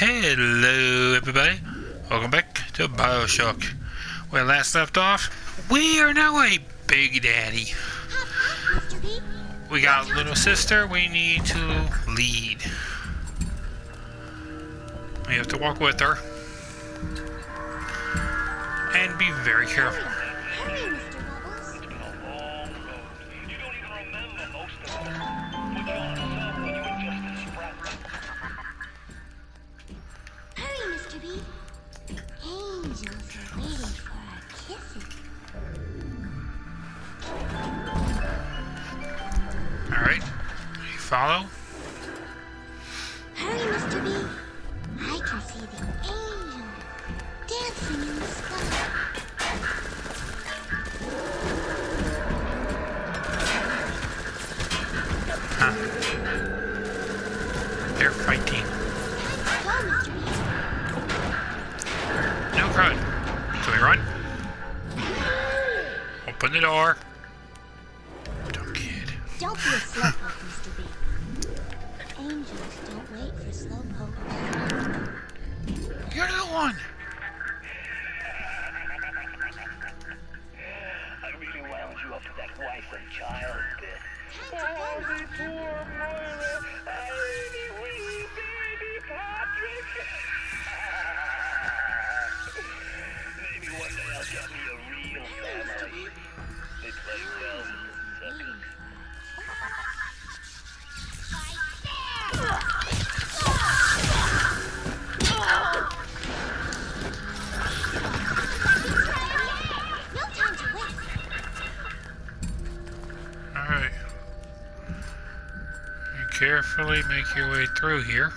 Hello everybody, welcome back to BioShock. Where last left off, we are now a big daddy. We got a little sister we need to lead. We have to walk with her. And be very careful. Alright, you follow? Hurry, Mr. B. I can see the angel dancing in the sky. Huh. They're fighting. Go, Mr. B. No crud. Can we run? Open the door. Dumb kid. Don't be a slowpoke, Mr. B. Angels don't wait for slowpokes. You're the one. I really wound you up to that wife and child bit. Time to go, Mr. B. Poor Moira. I wee baby Patrick. Maybe one day I'll get me a real family. They play well with the suckers. No time to wait. Alright. You carefully make your way through here.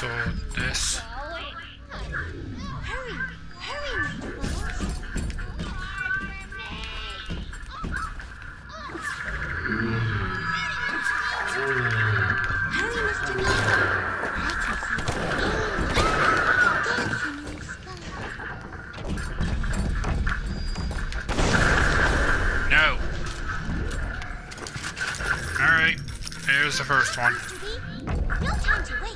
Go with this. Hurry, hurry, Mr. Bubbles. Hurry, Mr. B. I can see the angel dancing in the sky. No. Alright. There's the first one. Mr. B, no time to waste.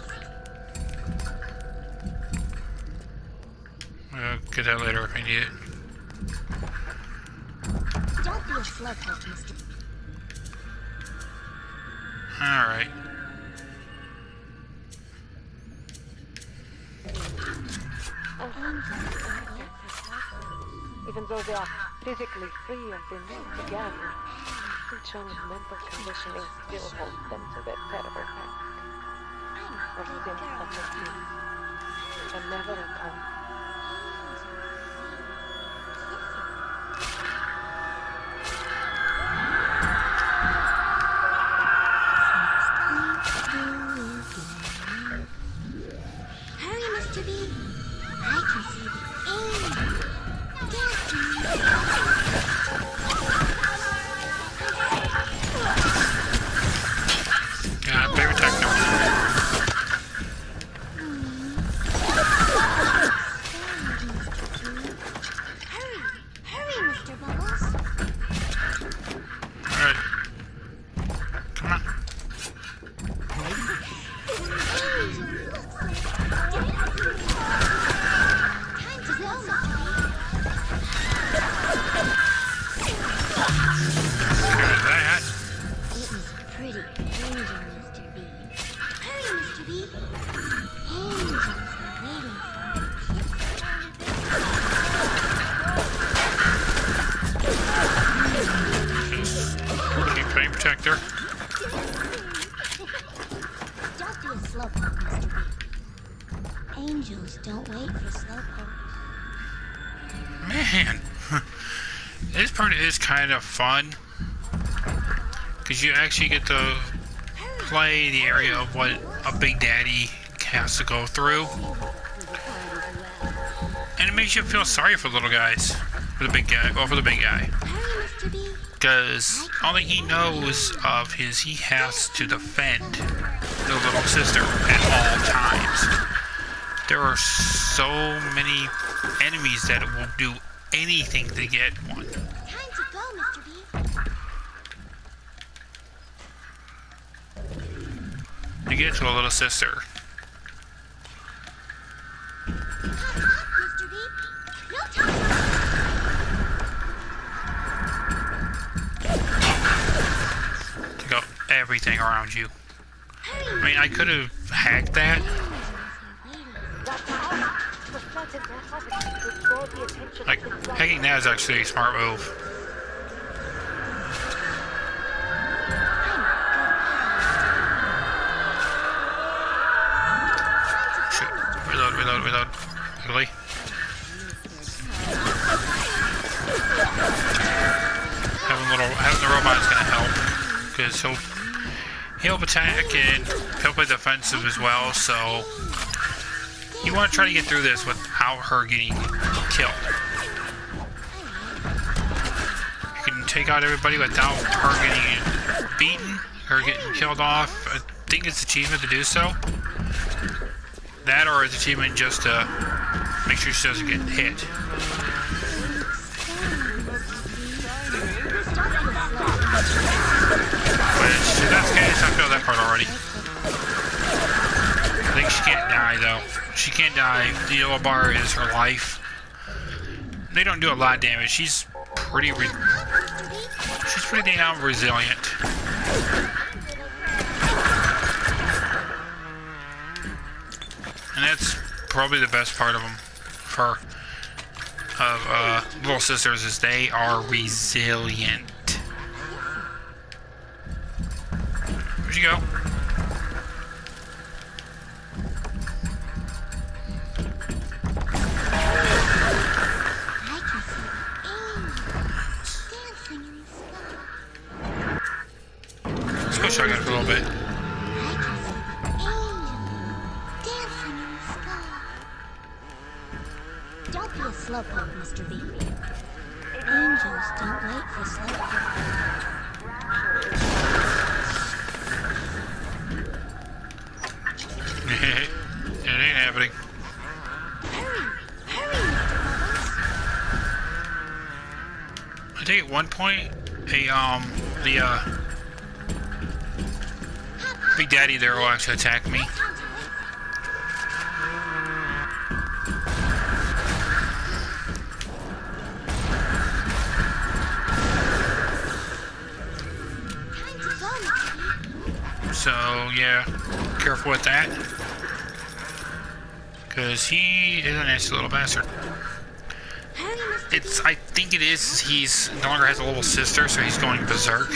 We'll get that later if I need it. Don't be a slowpoke, Mr. B. Alright. Even though they are physically free of the need to gather, each one's mental conditioning still holds them to their terrible past, or sins of the youth, and never atone. Hurry, Mr. B. I can see the angel dancing in the Yeah, baby techno. Hurry, hurry, Mr. Bubbles. Alright. Come on. Time to go, Mr. There's that. B. It was pretty angel, Mr. B. Hurry, Mr. B. Angels are waiting Keep playing protector. Don't be a slowpoke, Mr. B. Angels don't wait for slowpokes. Man. This part is kind of fun. Because you actually get to play the area of what a big daddy has to go through. And it makes you feel sorry for little guys. For the big guy. Well, for the big guy. Hurry, Mr. B. Because all that he knows of is he has to defend the little sister at all times. There are so many enemies that will do anything to get one. Time to go, Mr. B. To get to a little sister. everything around you. I mean, I could have hacked that. That's how. For certain their habits would draw the attention Like, of the hacking that is actually a smart move. Shoot. Reload. Quickly. Having the robot is gonna help. Because he'll attack and he'll play defensive as well, so you want to try to get through this without her getting killed. You can take out everybody without her getting beaten, her getting killed off. I think it's achievement to do so. That or it's achievement just to make sure she doesn't get hit. But if that's the case, I failed that part already. I think she can't die though. She can't die. The yellow bar is her life. They don't do a lot of damage. She's pretty damn resilient. And that's probably the best part of them of little sisters is they are resilient. Where'd you go? Let's go shotgun for a little bit. Don't be a slowpoke, Mr. B. Angels don't wait for slowpoke. It ain't happening. I think at one point, the Big Daddy there will actually attack me. So, yeah, careful with that. Because he is a nasty little bastard. I think it is, he's no longer has a little sister, so he's going berserk.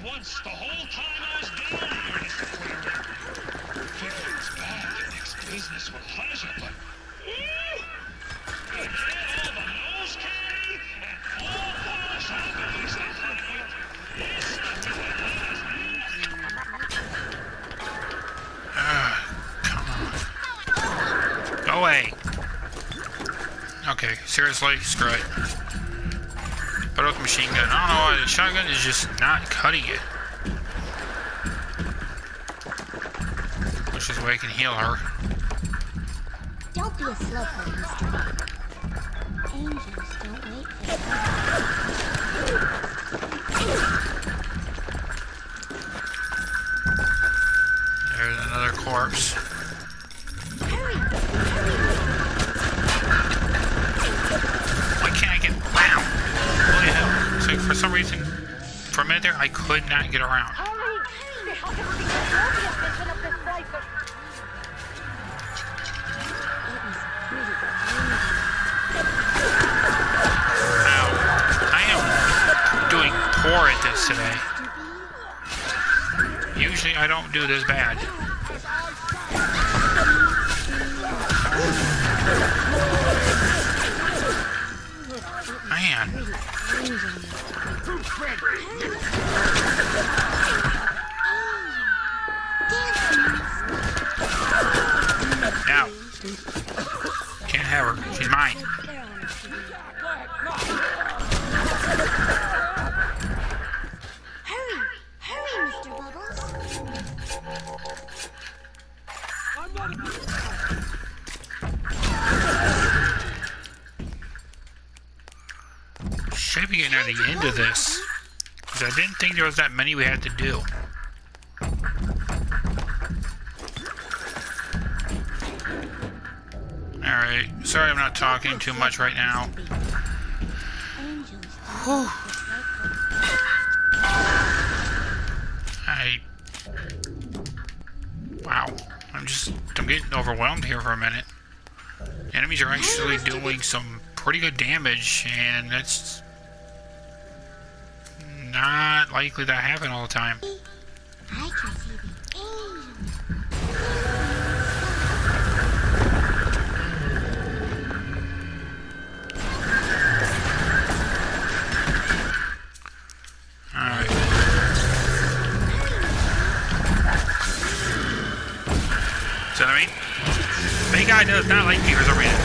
Once the whole time I was down here, Mr. Quinton. Figuring's bad and mixed business with pleasure, but I get all the nose candy and all polish out of at least I thought it. Come on. Go away. Okay, seriously, screw it. But with machine gun, I don't know why the shotgun is just not cutting it. Which is why I can heal her. Don't be a slowpoke, Mr. B. Angels don't wait for There's another corpse. Why can't I get around? Holy hell. So for some reason, for a minute there, I could not get around. Ow. I am doing poor at this today. Usually I don't do this bad. Man. Now. Can't have her. She's mine. Good girl, Mr. B. Hurry! Hurry, Mr. Bubbles! Should be getting near the end of this. Because I didn't think there was that many we had to do. Alright. Sorry I'm not talking too much right now. Whew. Wow. I'm getting overwhelmed here for a minute. Enemies are actually doing some pretty good damage, and that's not likely to happen all the time. I can see the angels. Alright. See what I mean? Big guy does not like me for some reason.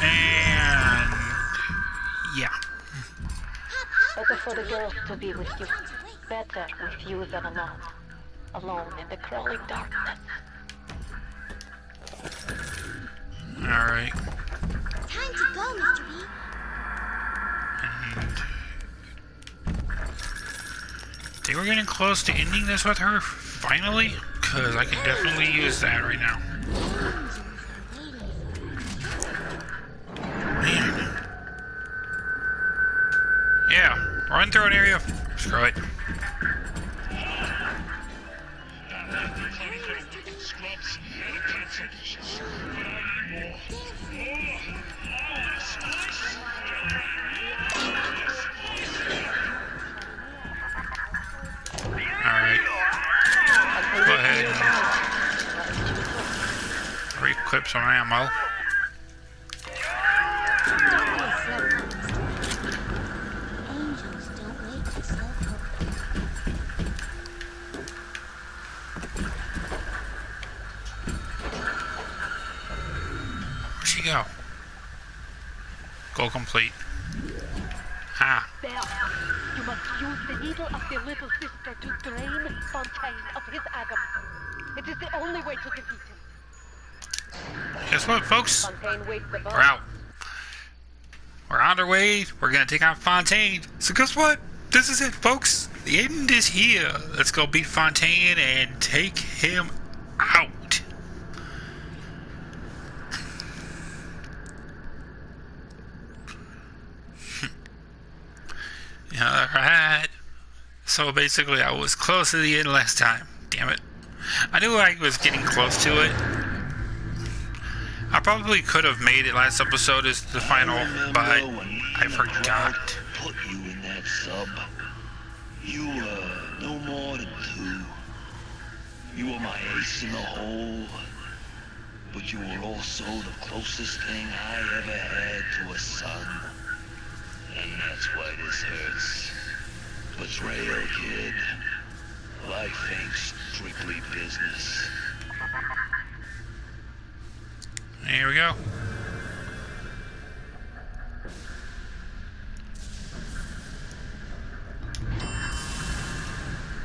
And yeah. Better for the girls to be with you. Better with you than alone. Alone in the crawling darkness. Alright. Time to go, Mr. B. And they were getting close to ending this with her, finally, because I can definitely use that right now. Man. Yeah, run through an area. Screw it. Alright. Go ahead and re-equip some ammo. Angels don't wait for slowpoke. Where'd she go? Goal complete. Ah. There. You must use the needle of the little sister to drain Fontaine of his agam. It is the only way to defeat him. Guess what, folks? Fontaine waits above. We're out. We're on our way. We're gonna take on Fontaine. So guess what? This is it, folks. The end is here. Let's go beat Fontaine and take him out. Alright. So basically I was close to the end last time. Damn it. I knew I was getting close to it. I probably could have made it last episode as the final, but I forgot. Put you in that sub. You were no more than two. You were my ace in the hole. But you were also the closest thing I ever had to a son. And that's why this hurts. Betrayal, kid. Life ain't strictly business. Here we go.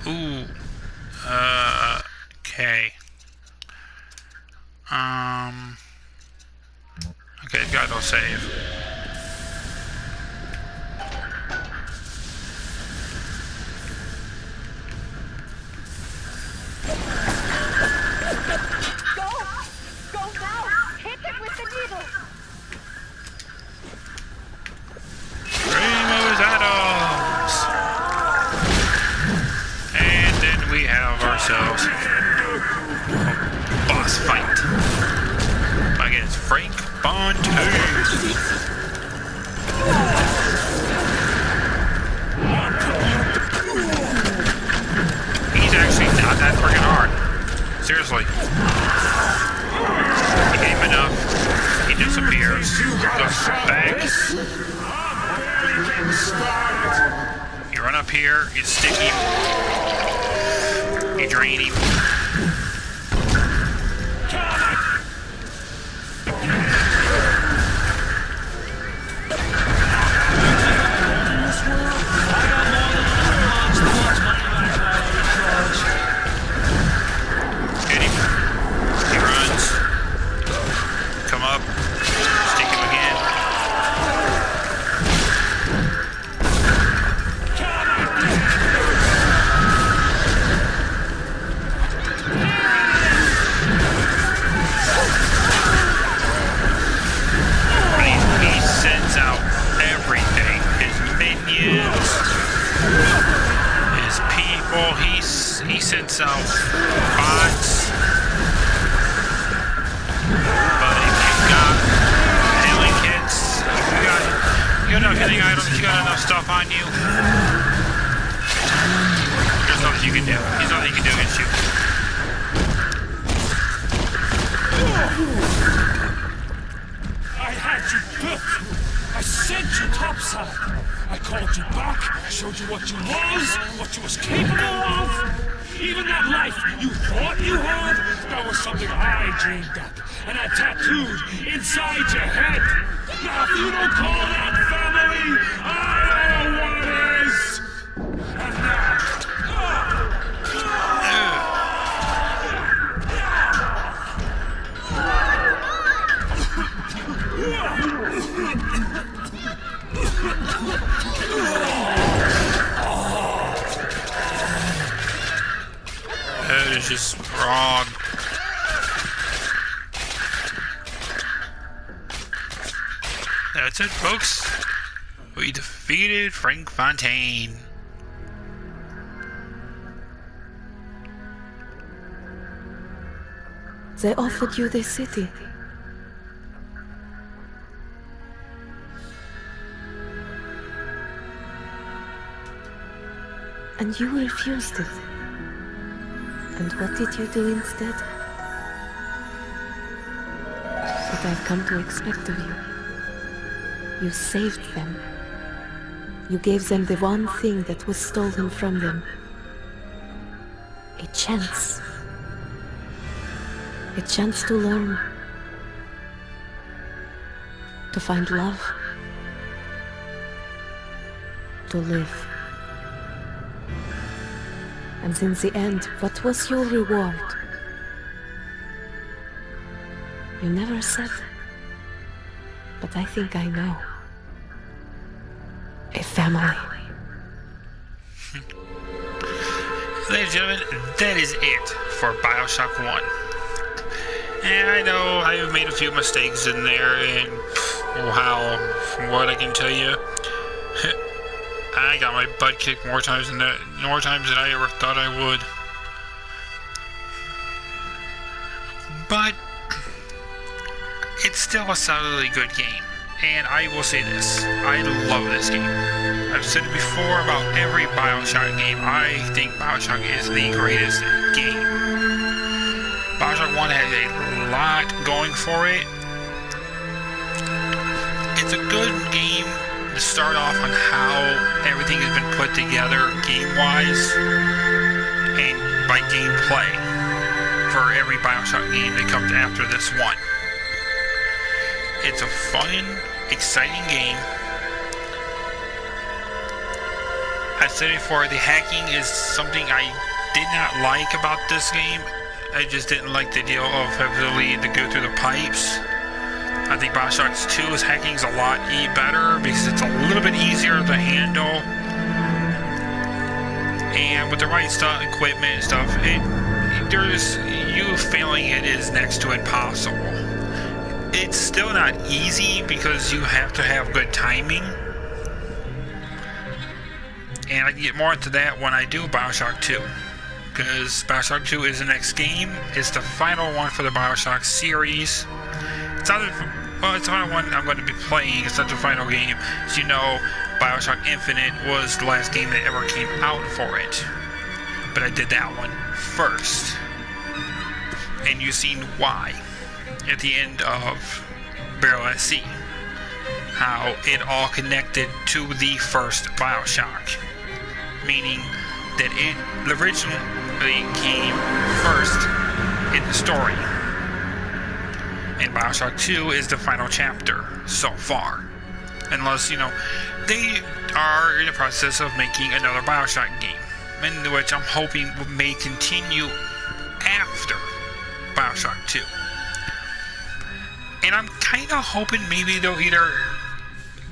Ooh. Okay. Okay, got no save. Go now! Hit it with the needle! Ramos Adams! And then we have ourselves a boss fight against Frank Fontaine. He's actually not that freaking hard. Seriously. You hit him enough, he disappears, goes back. You run up here, you stick him, you drain him. Get him. He runs. Come up. Stick him again. He sends out everything. His minions, his people. He sends out bots. But if you've got healing kits, you got enough healing items, you got enough stuff on you, there's nothing you can do. There's nothing you can do against you. I had you built. I sent you topside. I called you back, showed you what you was capable of. Even that life you thought you had, that was something I dreamed up and I tattooed inside your head. Now if you don't call that family, I don't know what is. And That is just wrong. That's it, folks. We defeated Frank Fontaine. They offered you this city. And you refused it. And what did you do instead? What I've come to expect of you. You saved them. You gave them the one thing that was stolen from them. A chance. A chance to learn. To find love. To live. And in the end, what was your reward? You never said. But I think I know. A family. Ladies and gentlemen, that is it for BioShock 1. And I know I have made a few mistakes in there, and wow, from what I can tell you, I got my butt kicked more times than I ever thought I would. But it's still a solidly good game. And I will say this, I love this game. I've said it before about every BioShock game. I think BioShock is the greatest game. BioShock 1 has a lot going for it. It's a good game to start off on how everything has been put together game-wise and by gameplay for every BioShock game that comes after this one. It's a fun, exciting game. I said it before, the hacking is something I did not like about this game. I just didn't like the deal of having to go through the pipes. I think BioShock 2's hacking is a lot better because it's a little bit easier to handle. And with the right stuff, equipment and stuff, you failing it is next to impossible. It's still not easy because you have to have good timing. And I can get more into that when I do BioShock 2. Because BioShock 2 is the next game. It's the final one for the BioShock series. It's not it's the final one I'm going to be playing. It's not the final game. As you know, BioShock Infinite was the last game that ever came out for it. But I did that one first. And you've seen why at the end of Barrel at Sea. How it all connected to the first BioShock. Meaning that it originally came first in the story. And BioShock 2 is the final chapter so far. Unless, they are in the process of making another BioShock game, in which I'm hoping may continue after BioShock 2. And I'm kind of hoping maybe they'll either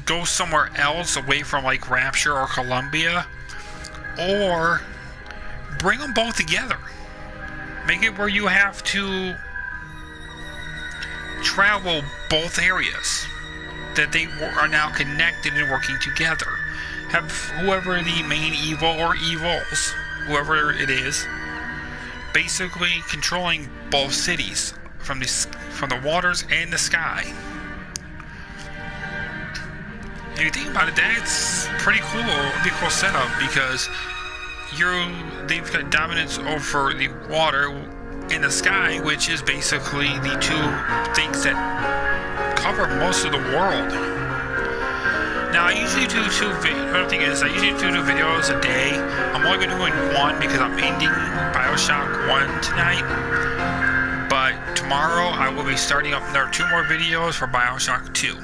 go somewhere else away from like Rapture or Columbia, or bring them both together. Make it where you have to travel both areas, that they are now connected and working together. Have whoever the main evil or evils, whoever it is, basically controlling both cities from the waters and the sky. If you think about it, that's pretty cool. It'd be a cool setup because they've got dominance over the water and the sky, which is basically the two things that cover most of the world. Now, I usually do the thing is, I usually do 2 videos a day. I'm only going to do one because I'm ending BioShock 1 tonight. But tomorrow, I will be starting up another 2 more videos for BioShock 2.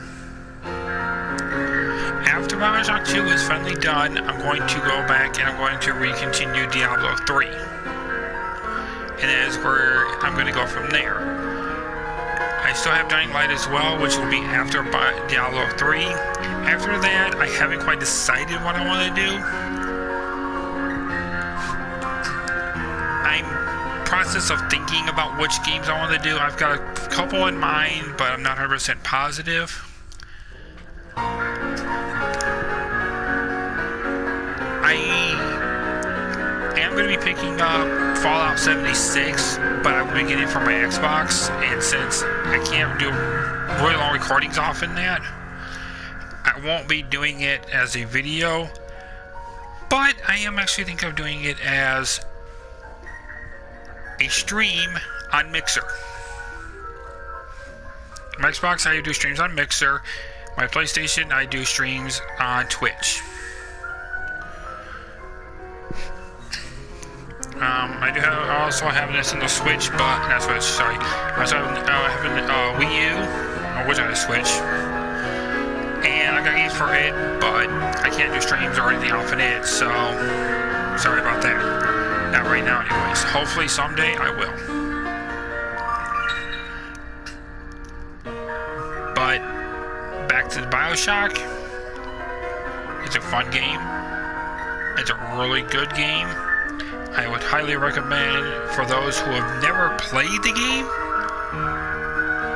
After BioShock 2 is finally done, I'm going to go back and I'm going to continue Diablo 3. And that is where I'm going to go from there. I still have Dying Light as well, which will be after Diablo 3. After that, I haven't quite decided what I want to do. I'm in the process of thinking about which games I want to do. I've got a couple in mind, but I'm not 100% positive. I am going to be picking up Fallout 76, but I'm going to get it from my Xbox, and since I can't do really long recordings off in that, I won't be doing it as a video, but I am actually thinking of doing it as a stream on Mixer. My Xbox, I do streams on Mixer. My PlayStation, I do streams on Twitch. I also have this in the Switch, but not Switch. Sorry, I also have a Wii U, which I Switch, and I got games for it, but I can't do streams or anything off of it. So sorry about that. Not right now, anyways. Hopefully someday I will. But back to the BioShock. It's a fun game. It's a really good game. I would highly recommend for those who have never played the game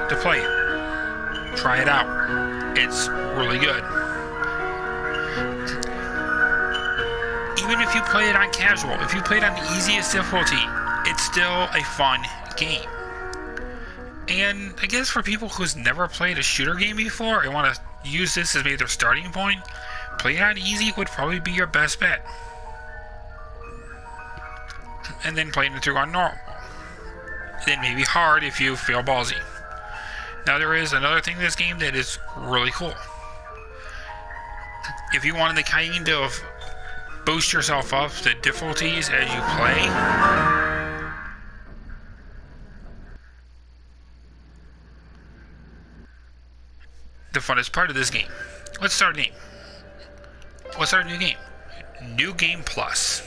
to play it. Try it out. It's really good. Even if you play it on casual, if you play it on the easiest difficulty, it's still a fun game. And I guess for people who's never played a shooter game before and want to use this as maybe their starting point, playing it on easy would probably be your best bet. And then playing it through on normal. Then maybe hard if you feel ballsy. Now there is another thing in this game that is really cool. If you wanted to kind of boost yourself up the difficulties as you play, the funnest part of this game. Let's start a game. Let's start a new game. New Game Plus.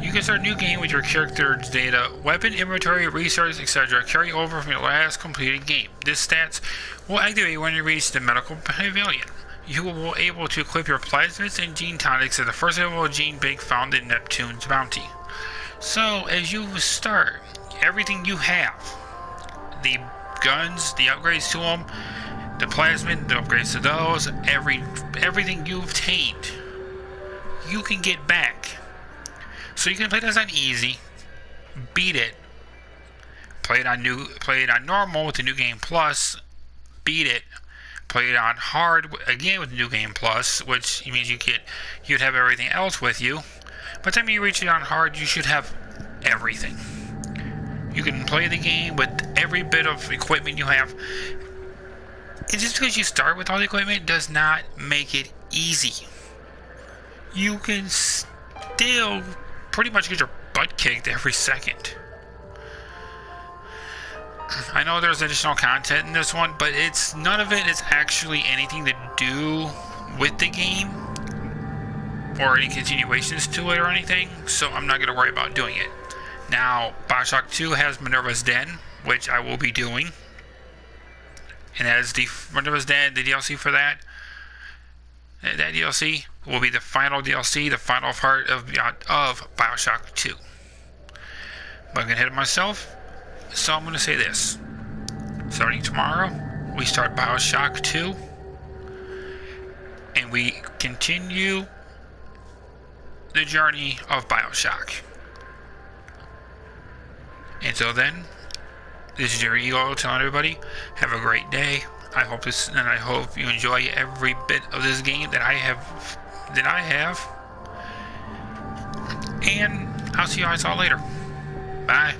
You can start a new game with your character's data, weapon, inventory, resources, etc. carry over from your last completed game. This stats will activate when you reach the medical pavilion. You will be able to equip your plasmids and gene tonics as the first available gene bank found in Neptune's bounty. So, as you start, everything you have, the guns, the upgrades to them, the plasmid, the upgrades to those, everything you've obtained, you can get back. So you can play this on easy, beat it, play it on normal with the New Game Plus, beat it, play it on hard again with the New Game Plus, which means you'd have everything else with you. By the time you reach it on hard, you should have everything. You can play the game with every bit of equipment you have. And just because you start with all the equipment does not make it easy. You can still pretty much get your butt kicked every second. I know there's additional content in this one, but it's none of it is actually anything to do with the game or any continuations to it or anything, so I'm not going to worry about doing it. Now, BioShock 2 has Minerva's Den, which I will be doing, and that is the Minerva's Den, the DLC for that. That DLC will be the final DLC, the final part of BioShock 2. But I'm going to hit it myself, so I'm going to say this. Starting tomorrow, we start BioShock 2, and we continue the journey of BioShock. Until then, this is your Ego telling everybody, have a great day. I hope you enjoy every bit of this game that I have. And I'll see you guys all later. Bye.